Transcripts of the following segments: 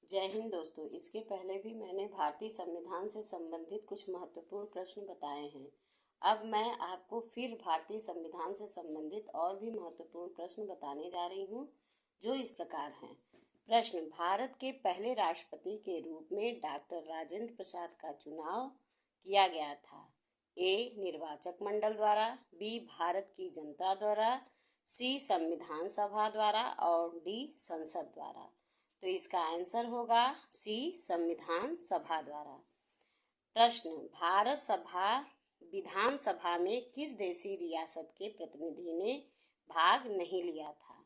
जय हिंद दोस्तों। इसके पहले भी मैंने भारतीय संविधान से संबंधित कुछ महत्वपूर्ण प्रश्न बताए हैं। अब मैं आपको फिर भारतीय संविधान से संबंधित और भी महत्वपूर्ण प्रश्न बताने जा रही हूँ, जो इस प्रकार हैं। प्रश्न: भारत के पहले राष्ट्रपति के रूप में डॉक्टर राजेंद्र प्रसाद का चुनाव किया गया था। ए. निर्वाचक मंडल द्वारा, बी. भारत की जनता द्वारा, सी. संविधान सभा द्वारा और डी. संसद द्वारा। तो इसका आंसर होगा सी. संविधान सभा द्वारा। प्रश्न: भारत सभा विधान सभा में किस देशी रियासत के प्रतिनिधि ने भाग नहीं लिया था?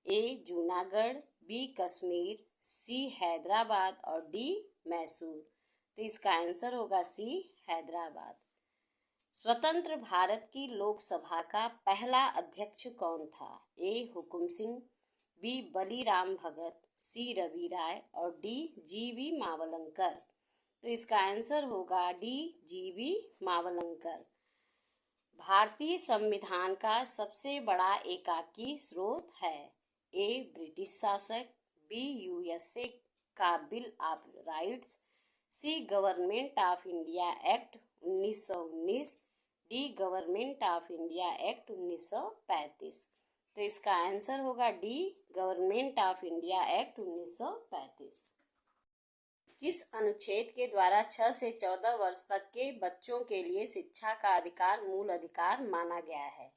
ए. जूनागढ़, बी. कश्मीर, सी. हैदराबाद और डी. मैसूर। तो इसका आंसर होगा सी. हैदराबाद। स्वतंत्र भारत की लोकसभा का पहला अध्यक्ष कौन था? ए. हुकुम सिंह, बी. बलीराम भगत, सी. रवि राय और डी. जी.वी. मावलंकर। तो इसका आंसर होगा डी. जी.वी. मावलंकर। भारतीय संविधान का सबसे बड़ा एकाकी स्रोत है? ए. ब्रिटिश शासक, बी. यूएसए का bill of rights, C. Government of India act 1919, D. Government of India act 1935। तो इसका आंसर होगा D. Government of India act 1935। किस अनुच्छेद के द्वारा 6 से 14 वर्ष तक के बच्चों के लिए शिक्षा का अधिकार मूल अधिकार माना गया है?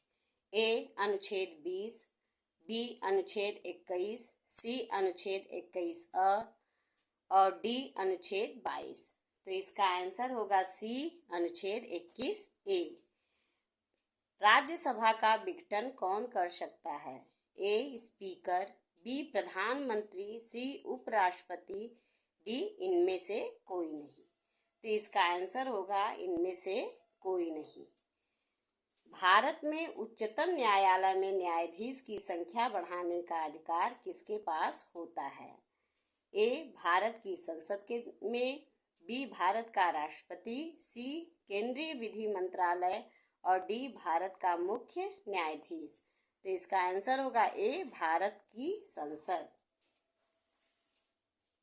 ए. अनुच्छेद 20, बी. अनुच्छेद 21, सी. अनुच्छेद 21A और डी. अनुच्छेद 22। तो इसका आंसर होगा सी. अनुच्छेद 21A। राज्यसभा का विघटन कौन कर सकता है? ए. Speaker, B. प्रधानमंत्री, सी. उपराष्ट्रपति, डी. इनमें से कोई नहीं। तो इसका आंसर होगा इनमें से कोई नहीं। भारत में उच्चतम न्यायालय में न्यायाधीश की संख्या बढ़ाने का अधिकार किसके पास होता है? ए. भारत की संसद में, बी. भारत का राष्ट्रपति, सी. केंद्रीय विधि मंत्रालय और डी. भारत का मुख्य न्यायाधीश। तो इसका आंसर होगा ए. भारत की संसद।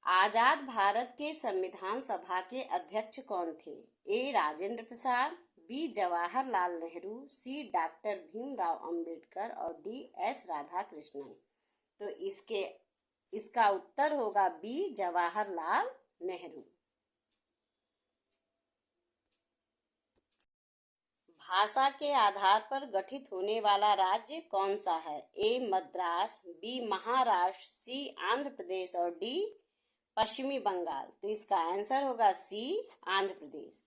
आजाद भारत के संविधान सभा के अध्यक्ष कौन थे? ए. राजेंद्र प्रसाद, बी. जवाहरलाल नेहरू, सी. डॉक्टर भीमराव अंबेडकर और डी. एस. राधाकृष्णन। तो इसका उत्तर होगा बी. जवाहरलाल नेहरू। भाषा के आधार पर गठित होने वाला राज्य कौन सा है? ए. मद्रास, बी. महाराष्ट्र, सी. आंध्र प्रदेश और डी. पश्चिमी बंगाल। तो इसका आंसर होगा सी. आंध्र प्रदेश।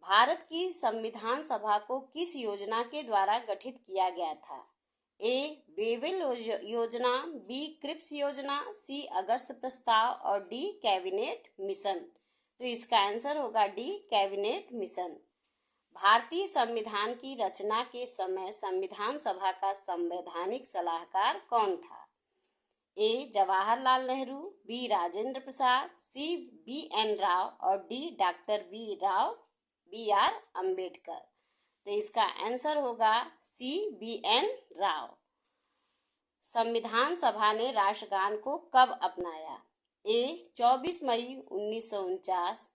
भारत की संविधान सभा को किस योजना के द्वारा गठित किया गया था? ए. वेवेल योजना, बी. क्रिप्स योजना, सी. अगस्त प्रस्ताव और डी. Cabinet mission. तो इसका आंसर होगा डी. Cabinet mission. भारतीय संविधान की रचना के समय संविधान सभा का संवैधानिक सलाहकार कौन था? A. Jawaharlal Nehru, B. Rajendra Prasad, C. BN. Rao और D. Doctor B R Ambedkar. तो इसका आंसर होगा सी. बी.एन. राव। संविधान सभा ने राष्ट्रगान को कब अपनाया? ए. 24 मई 1949,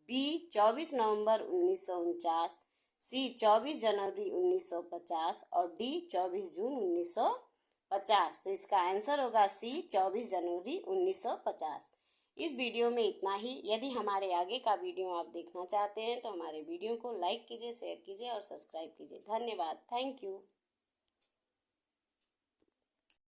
बी. 24 नवंबर 1949, सी. 24 जनवरी 1950 और डी. 24 जून 1950। तो इसका आंसर होगा सी. 24 जनवरी 1950। इस वीडियो में इतना ही। यदि हमारे आगे का वीडियो आप देखना चाहते हैं तो हमारे वीडियो को लाइक कीजिए, शेयर कीजिए और सब्सक्राइब कीजिए। धन्यवाद। Thank you.